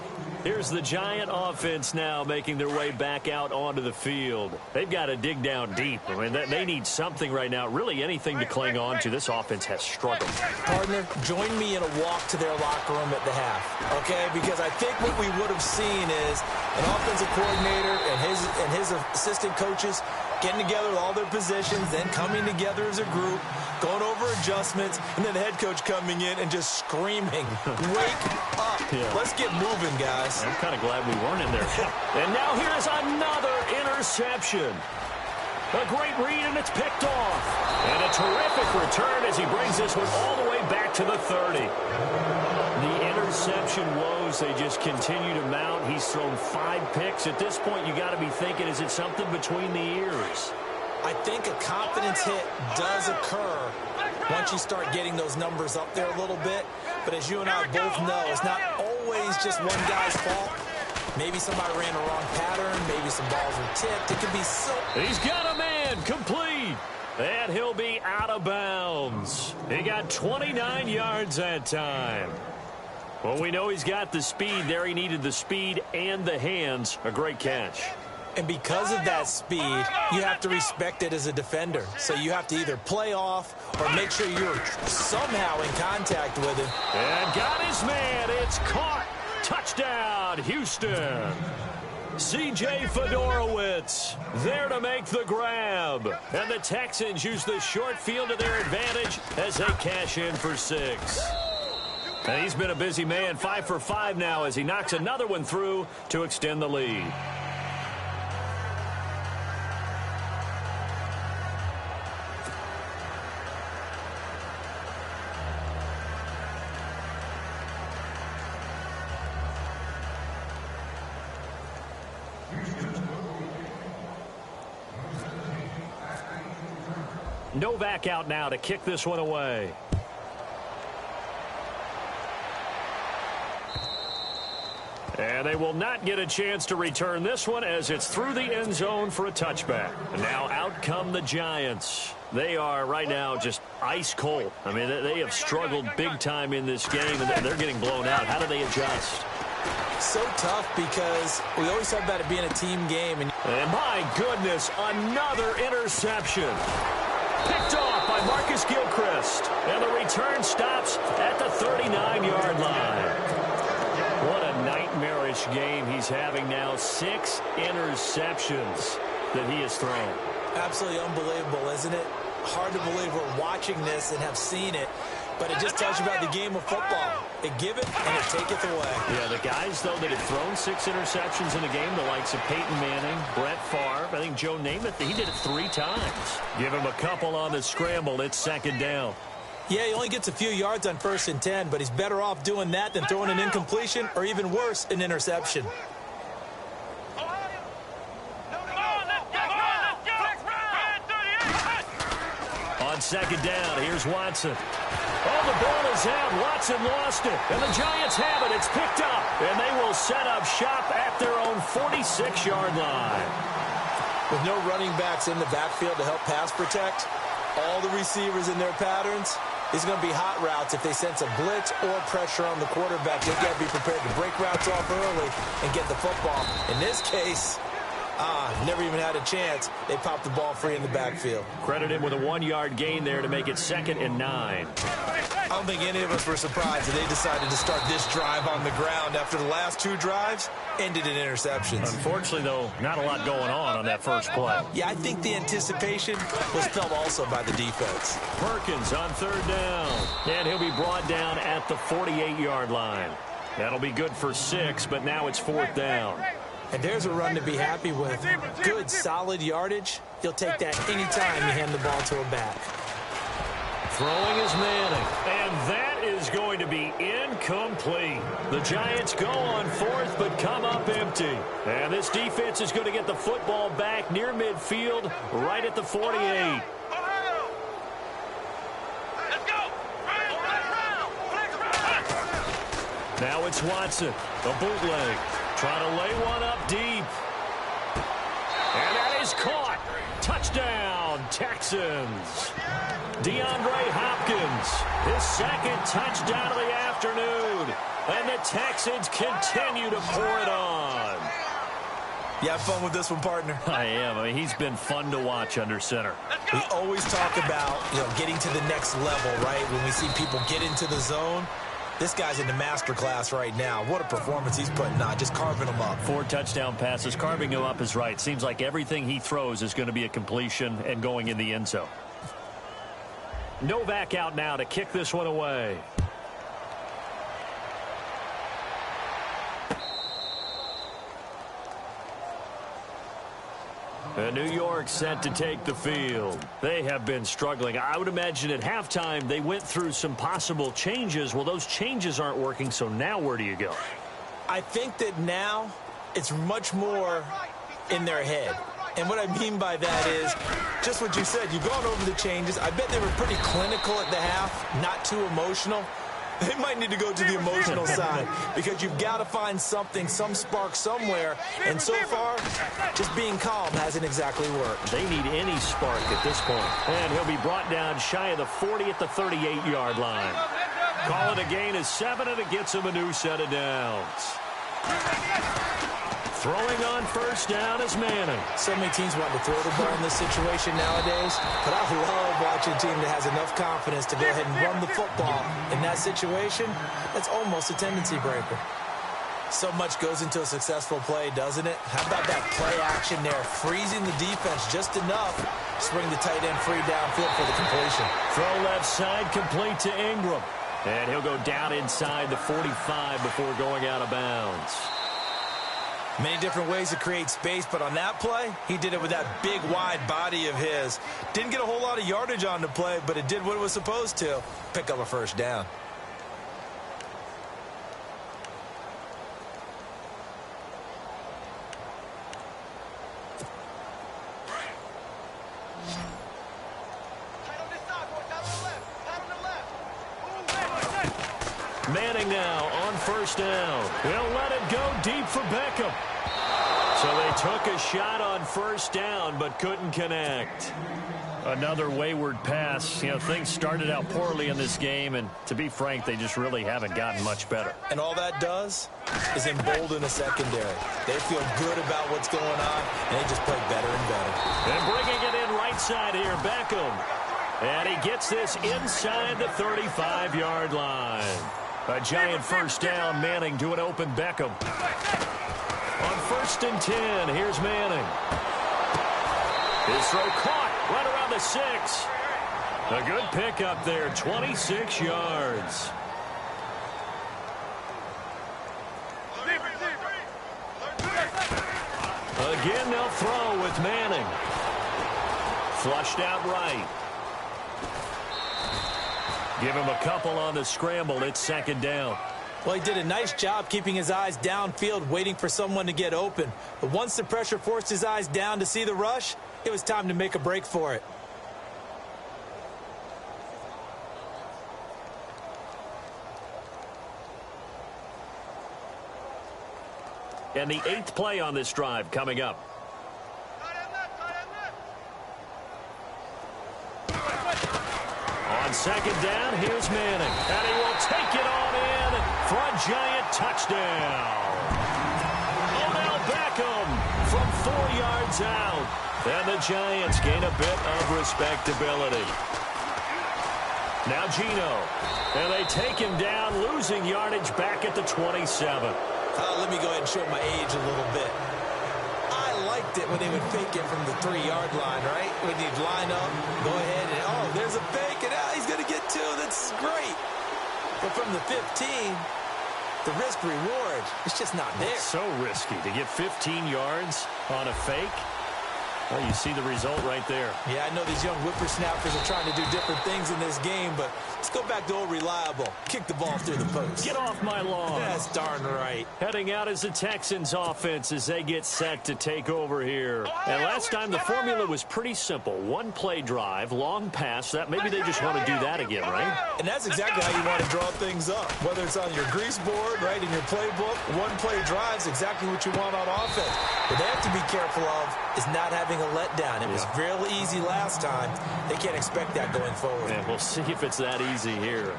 Here's the Giant offense now making their way back out onto the field. They've got to dig down deep. I mean, they need something right now, really anything to cling on to. This offense has struggled.
Partner, join me in a walk to their locker room at the half, okay? Because I think what we would have seen is an offensive coordinator and his assistant coaches getting together with all their positions, then coming together as a group, going over adjustments, and then the head coach coming in and just screaming, wake up. Yeah. Let's get moving, guys.
I'm kind of glad we weren't in there. And now here's another interception. A great read, and it's picked off. And a terrific return as he brings this one all the way back to the 30. The interception woes, they just continue to mount. He's thrown 5 picks. At this point, you got to be thinking, is it something between the ears?
I think a confidence hit does occur once you start getting those numbers up there a little bit. But as you and I both know, it's not always just one guy's fault. Maybe somebody ran the wrong pattern. Maybe some balls were tipped. It could be so...
He's got a man complete. And he'll be out of bounds. He got 29 yards that time. Well, we know he's got the speed there. He needed the speed and the hands. A great catch.
And because of that speed, you have to respect it as a defender. So you have to either play off or make sure you're somehow in contact with him.
And got his man. It's caught. Touchdown, Houston. C.J. Fedorowicz there to make the grab. And the Texans use the short field to their advantage as they cash in for 6. And he's been a busy man, 5 for 5 now as he knocks another one through to extend the lead. Novak out now to kick this one away. And they will not get a chance to return this one as it's through the end zone for a touchback. And now out come the Giants. They are right now just ice cold. I mean, they have struggled big time in this game, and they're getting blown out. How do they adjust?
So tough because we always talk about it being a team game. And
my goodness, another interception. Picked off by Marcus Gilchrist. And the return stops at the 39-yard line. What a nightmarish game he's having now. 6 interceptions that he has thrown.
Absolutely unbelievable, isn't it? Hard to believe we're watching this and have seen it. But it just tells you about the game of football. It give it and it taketh away.
Yeah, the guys, though, that have thrown 6 interceptions in a game, the likes of Peyton Manning, Brett Favre, I think Joe Namath, he did it 3 times. Give him a couple on the scramble. It's second down.
Yeah, he only gets a few yards on 1st and 10, but he's better off doing that than throwing an incompletion or even worse, an interception.
On second down, here's Watson. Oh, the ball is out. Watson lost it. And the Giants have it. It's picked up. And they will set up shop at their own 46-yard line.
With no running backs in the backfield to help pass protect, all the receivers in their patterns, it's going to be hot routes if they sense a blitz or pressure on the quarterback. They've got to be prepared to break routes off early and get the football. In this case, never even had a chance. They popped the ball free in the backfield.
Credit him with a 1-yard gain there to make it 2nd and 9.
I don't think any of us were surprised that they decided to start this drive on the ground after the last 2 drives ended in interceptions.
Unfortunately, though, not a lot going on that first play.
Yeah, I think the anticipation was felt also by the defense.
Perkins on 3rd down. And he'll be brought down at the 48-yard line. That'll be good for 6, but now it's 4th down.
And there's a run to be happy with. Good, solid yardage. You'll take that anytime you hand the ball to a back.
Throwing is Manning. And that is going to be incomplete. The Giants go on fourth but come up empty. And this defense is going to get the football back near midfield right at the 48. Now it's Watson, the bootleg, trying to lay one up deep. And that is caught. Touchdown, Texans. DeAndre Hopkins, his second touchdown of the afternoon. And the Texans continue to pour it on.
You have fun with this one, partner?
I am. I mean, he's been fun to watch under center.
We always talk about, getting to the next level, right? When we see people get into the zone. This guy's in the master class right now. What a performance he's putting on, just carving them up.
4 touchdown passes. Carving him up is right. Seems like everything he throws is going to be a completion and going in the end zone. Novak out now to kick this one away. And New York set to take the field. They have been struggling. I would imagine at halftime they went through some possible changes. Well, those changes aren't working, so now where do you go?
I think that now it's much more in their head. And what I mean by that is just what you said. You've gone over the changes. I bet they were pretty clinical at the half, not too emotional. They might need to go to the emotional side because you've got to find something, some spark somewhere. And so far, just being calm hasn't exactly worked.
They need any spark at this point. And he'll be brought down shy of the 40 at the 38-yard line. Call it a gain of 7, and it gets him a new set of downs. Throwing on first down is Manning.
So many teams want to throw the ball in this situation nowadays, but I love watching a team that has enough confidence to go ahead and run the football. In that situation, that's almost a tendency breaker. So much goes into a successful play, doesn't it? How about that play action there, freezing the defense just enough to bring the tight end free downfield for the completion.
Throw left side, complete to Ingram. And he'll go down inside the 45 before going out of bounds.
Many different ways to create space, but on that play, he did it with that big, wide body of his. Didn't get a whole lot of yardage on the play, but it did what it was supposed to. Pick up a first down.
Manning now on first down. They'll let it go deep for Beckham. So they took a shot on first down but couldn't connect. Another wayward pass. Things started out poorly in this game, and to be frank, they just really haven't gotten much better.
And all that does is embolden a secondary. They feel good about what's going on, and they just play better and better.
And bringing it in right side here, Beckham. And he gets this inside the 35-yard line. A giant first down, Manning to an open Beckham. On first and 10, here's Manning. His throw caught right around the 6. A good pickup there, 26 yards. Again, they'll throw with Manning. Flushed out right. Give him a couple on the scramble. It's second down.
Well, he did a nice job keeping his eyes downfield, waiting for someone to get open. But once the pressure forced his eyes down to see the rush, it was time to make a break for it.
And the 8th play on this drive coming up. On second down, here's Manning. And he will take it on in for a giant touchdown. Odell Beckham from 4 yards out. And the Giants gain a bit of respectability. Now Geno. And they take him down, losing yardage back at the 27.
Let me go ahead and show my age a little bit. I liked it when they would fake it from the 3-yard line, right? When you'd line up, go ahead, and oh, there's a fake, and he's going to get 2. That's great. But from the 15, the risk-reward is just not there.
It's so risky to get 15 yards on a fake. Well, you see the result right there.
Yeah, I know these young whippersnappers are trying to do different things in this game, but let's go back to old reliable. Kick the ball through the post.
Get off my lawn.
That's darn right.
Heading out as the Texans offense as they get set to take over here. And last time the formula was pretty simple. One play drive, long pass. That maybe they just want to do that again, right?
And that's exactly how you want to draw things up. Whether it's on your grease board, right, in your playbook, one play drive is exactly what you want on offense. What they have to be careful of is not having a letdown. It was real easy last time. They can't expect that going forward.
And we'll see if it's that easy here.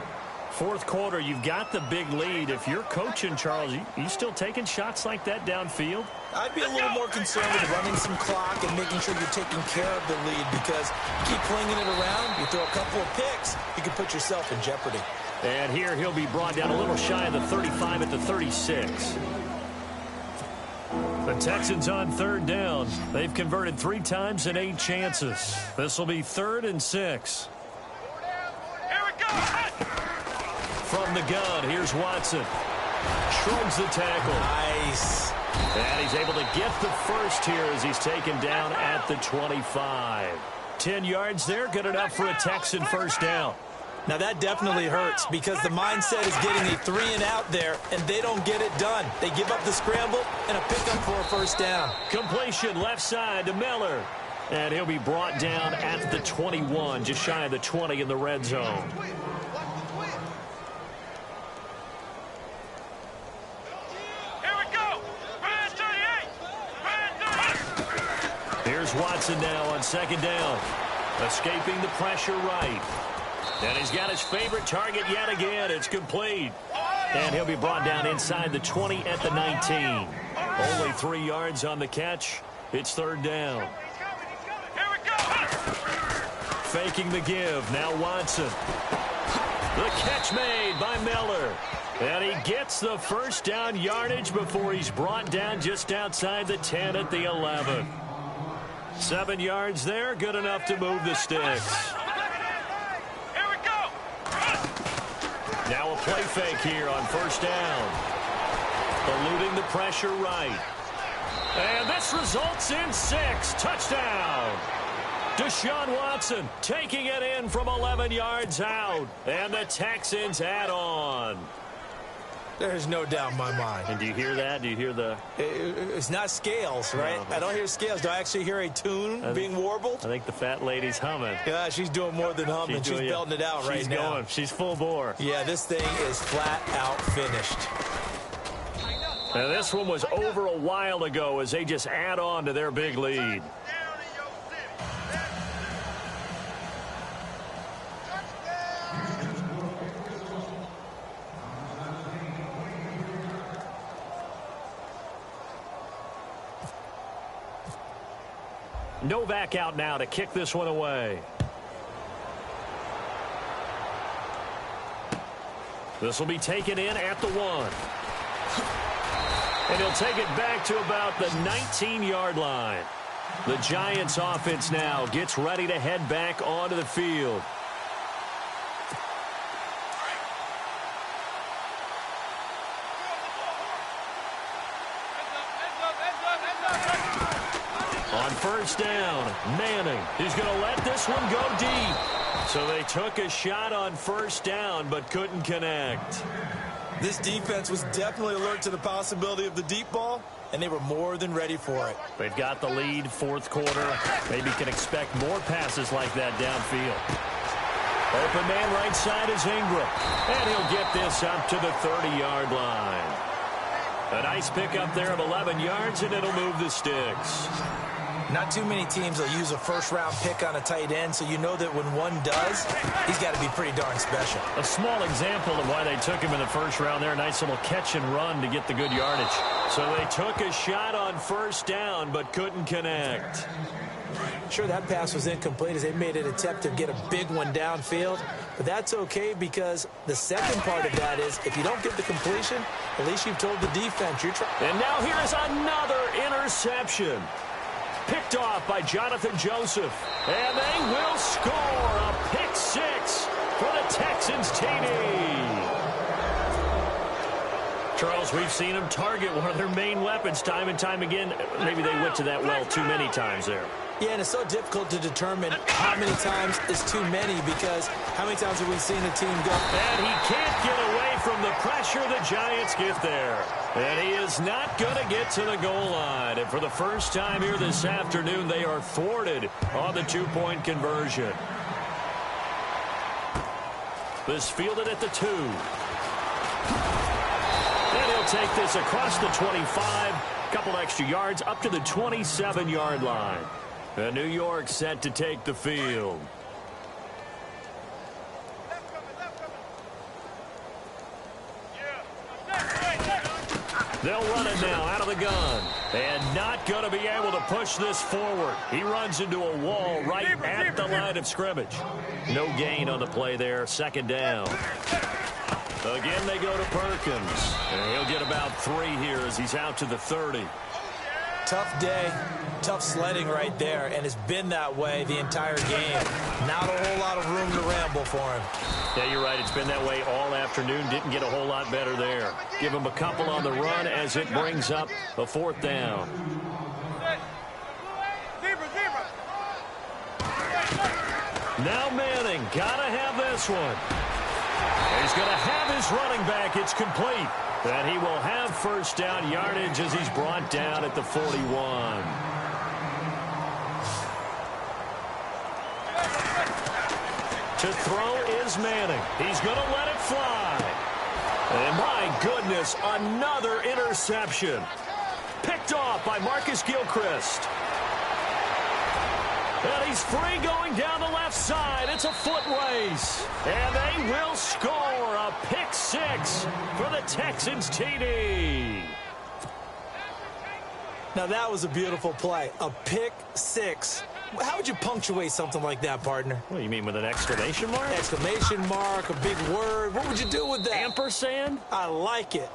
Fourth quarter, you've got the big lead. If you're coaching, Charles, you still taking shots like that downfield?
I'd be a little more concerned with running some clock and making sure you're taking care of the lead, because you keep flinging it around, you throw a couple of picks, you can put yourself in jeopardy.
And here he'll be brought down a little shy of the 35 at the 36. The Texans on third down. They've converted 3 times in 8 chances. This will be 3rd and 6.
Here we go.
From the gun, here's Watson. Shrugs the tackle.
Nice.
And he's able to get the first here as he's taken down at the 25. 10 yards there, good enough for a Texan first down.
Now that definitely hurts, because the mindset is getting a 3 and out there, and they don't get it done. They give up the scramble and a pickup for a first down.
Completion left side to Miller. And he'll be brought down at the 21, just shy of the 20 in the red zone.
Here we go. Red 38. Red 38.
Here's Watson now on second down. Escaping the pressure right. And he's got his favorite target yet again. It's complete. And he'll be brought down inside the 20 at the 19. Only 3 yards on the catch. It's third down.
Here we go.
Faking the give. Now Watson. The catch made by Miller. And he gets the first down yardage before he's brought down just outside the 10 at the 11. 7 yards there. Good enough to move the sticks. Now a play fake here on first down. Eluding the pressure right. And this results in 6. Touchdown. Deshaun Watson taking it in from 11 yards out. And the Texans add on.
There's no doubt in my mind.
And do you hear that? Do you hear the...
It's not scales, right?
No.
I don't hear scales. Do I actually hear a tune being warbled?
I think the fat lady's humming.
Yeah, she's doing more than humming. She's belting it out right now.
She's going. She's full bore.
Yeah, this thing is flat out finished.
And this one was over a while ago as they just add on to their big lead. Novak out now to kick this one away. This will be taken in at the 1. And he'll take it back to about the 19-yard line. The Giants offense now gets ready to head back onto the field. On first down, Manning. He's going to let this one go deep. So they took a shot on first down but couldn't connect.
This defense was definitely alert to the possibility of the deep ball, and they were more than ready for it.
They've got the lead, fourth quarter. Maybe can expect more passes like that downfield. Open man right side is Ingram. And he'll get this up to the 30-yard line. A nice pickup there of 11 yards, and it'll move the sticks.
Not too many teams will use a first-round pick on a tight end, so you know that when one does, he's got to be pretty darn special.
A small example of why they took him in the first round there. Nice little catch and run to get the good yardage. So they took a shot on first down but couldn't connect.
Sure, that pass was incomplete as they made an attempt to get a big one downfield, but that's okay because the second part of that is if you don't get the completion, at least you've told the defense you're trying.
And now here is another interception. Picked off by Jonathan Joseph. And they will score a pick 6 for the Texans TD. Charles, we've seen them target one of their main weapons time and time again. Maybe they went to that well too many times there.
Yeah, and it's so difficult to determine how many times is too many, because how many times have we seen a team go?
And he can't get away from the pressure the Giants get there. And he is not going to get to the goal line. And for the first time here this afternoon, they are thwarted on the two-point conversion. This fielded at the 2. And he'll take this across the 25. Couple extra yards up to the 27-yard line. And New York set to take the field. They'll run it now out of the gun. And not going to be able to push this forward. He runs into a wall right at the line of scrimmage. No gain on the play there. Second down. Again, they go to Perkins. And he'll get about 3 here as he's out to the 30.
Tough day, tough sledding right there, and it's been that way the entire game. Not a whole lot of room to ramble for him.
Yeah, you're right. It's been that way all afternoon. Didn't get a whole lot better there. Give him a couple on the run as it brings up a 4th down. Now Manning, gotta have this one. He's going to have his running back. It's complete. And he will have first down yardage as he's brought down at the 41. To throw is Manning. He's going to let it fly. And my goodness, another interception. Picked off by Marcus Gilchrist. And he's free going down the left side. It's a foot race. And they will score a pick 6 for the Texans TD.
Now that was a beautiful play. A pick 6. How would you punctuate something like that, partner?
What do you mean, with an exclamation mark?
Exclamation mark, a big word. What would you do with that?
Ampersand?
I like it.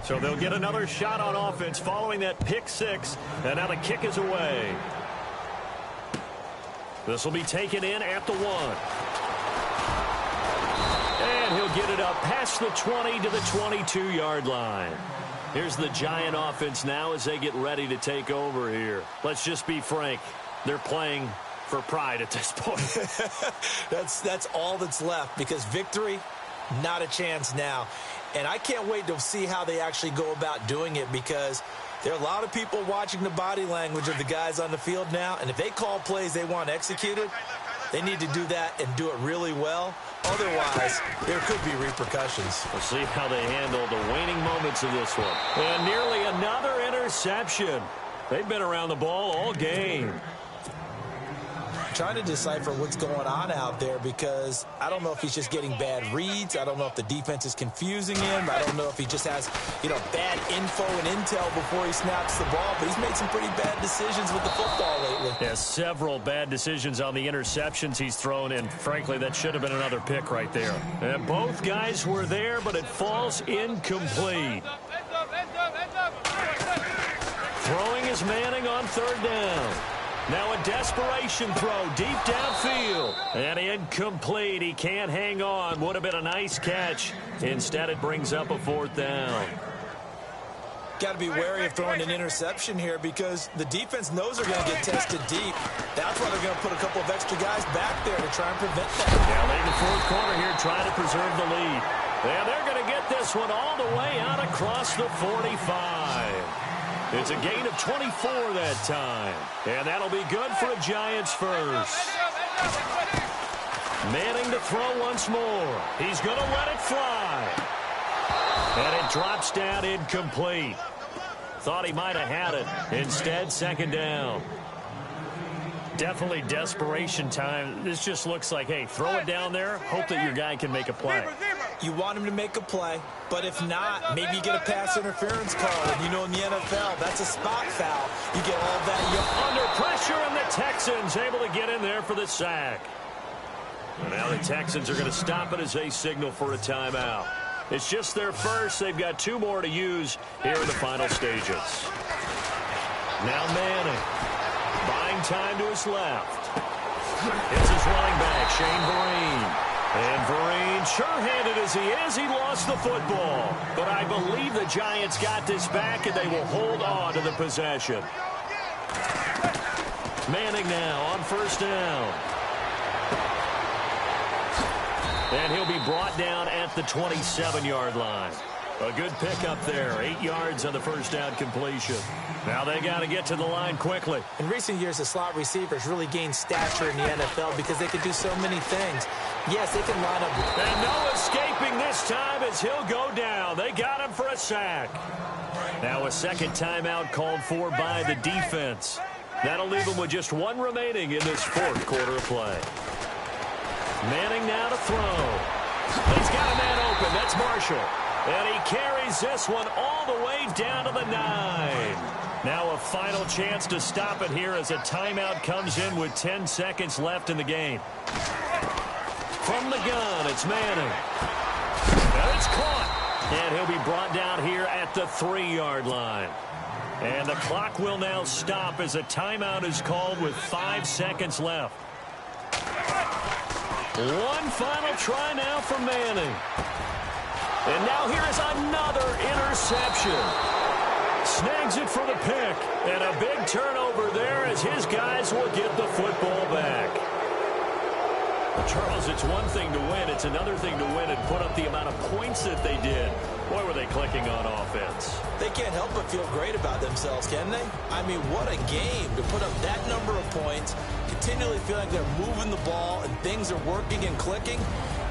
So they'll get another shot on offense following that pick 6. And now the kick is away. This will be taken in at the 1. And he'll get it up past the 20 to the 22-yard line. Here's the Giant offense now as they get ready to take over here. Let's just be frank. They're playing for pride at this point.
That's all that's left, because victory, not a chance now. And I can't wait to see how they actually go about doing it, because there are a lot of people watching the body language of the guys on the field now. And if they call plays they want executed, they need to do that and do it really well. Otherwise, there could be repercussions.
We'll see how they handle the waning moments of this one. And nearly another interception. They've been around the ball all game.
Trying to decipher what's going on out there, because I don't know if he's just getting bad reads. I don't know if the defense is confusing him. I don't know if he just has, bad info and intel before he snaps the ball. But he's made some pretty bad decisions with the football lately.
Yeah, several bad decisions on the interceptions he's thrown, and frankly, that should have been another pick right there. And both guys were there, but it falls incomplete. Throwing is Manning on 3rd down. Now a desperation throw deep downfield. And incomplete. He can't hang on. Would have been a nice catch. Instead, it brings up a 4th down.
Got to be wary of throwing an interception here, because the defense knows they're going to get tested deep. That's why they're going to put a couple of extra guys back there to try and prevent that.
Yeah, late in the 4th quarter here, trying to preserve the lead. And they're going to get this one all the way out across the 45. It's a gain of 24 that time. And that'll be good for a Giants first. Manning to throw once more. He's going to let it fly. And it drops down incomplete. Thought he might have had it. Instead, 2nd down. Definitely desperation time. This just looks like, hey, throw it down there. Hope that your guy can make a play.
You want him to make a play, but if not, maybe you get a pass interference call. And in the NFL, that's a spot foul. You get all that.
Under pressure, and the Texans able to get in there for the sack. And now the Texans are going to stop it as they signal for a timeout. It's just their first. They've got 2 more to use here in the final stages. Now Manning. Buying time to his left. It's his running back, Shane Vereen. And Vereen, sure-handed as he is, he lost the football. But I believe the Giants got this back, and they will hold on to the possession. Manning now on first down. And he'll be brought down at the 27-yard line. A good pickup there. 8 yards on the first down completion. Now they got to get to the line quickly.
In recent years, the slot receivers really gained stature in the NFL because they can do so many things. Yes, they can line up.
And no escaping this time as he'll go down. They got him for a sack. Now a second timeout called for by the defense. That'll leave them with just one remaining in this fourth quarter of play. Manning now to throw. He's got a man open. That's Marshall. And he carries this one all the way down to the 9. Now a final chance to stop it here as a timeout comes in with 10 seconds left in the game. From the gun, it's Manning. And it's caught. And he'll be brought down here at the 3-yard line. And the clock will now stop as a timeout is called with 5 seconds left. One final try now for Manning. And now here is another interception. Snags it for the pick. And a big turnover there as his guys will get the football back. Charles, it's one thing to win. It's another thing to win and put up the amount of points that they did. Boy, were they clicking on offense.
They can't help but feel great about themselves, can they? I mean, what a game to put up that number of points, continually feel like they're moving the ball and things are working and clicking.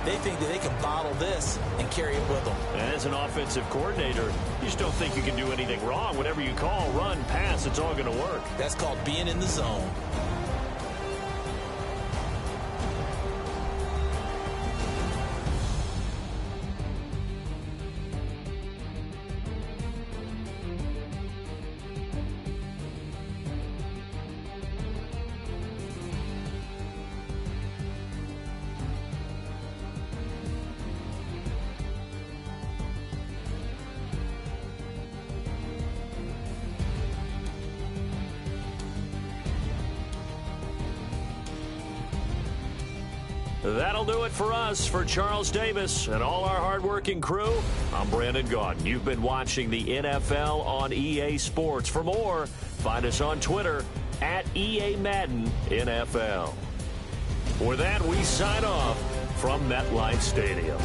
They think that they can bottle this and carry it with them.
And as an offensive coordinator, you just don't think you can do anything wrong. Whatever you call, run, pass, it's all going to work.
That's called being in the zone.
That'll do it for us. For Charles Davis and all our hardworking crew, I'm Brandon Gaudin. You've been watching the NFL on EA Sports. For more, find us on Twitter at EA Madden NFL. With that, we sign off from MetLife Stadium.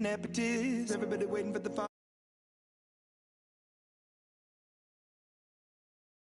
Nepotist. Everybody waiting for the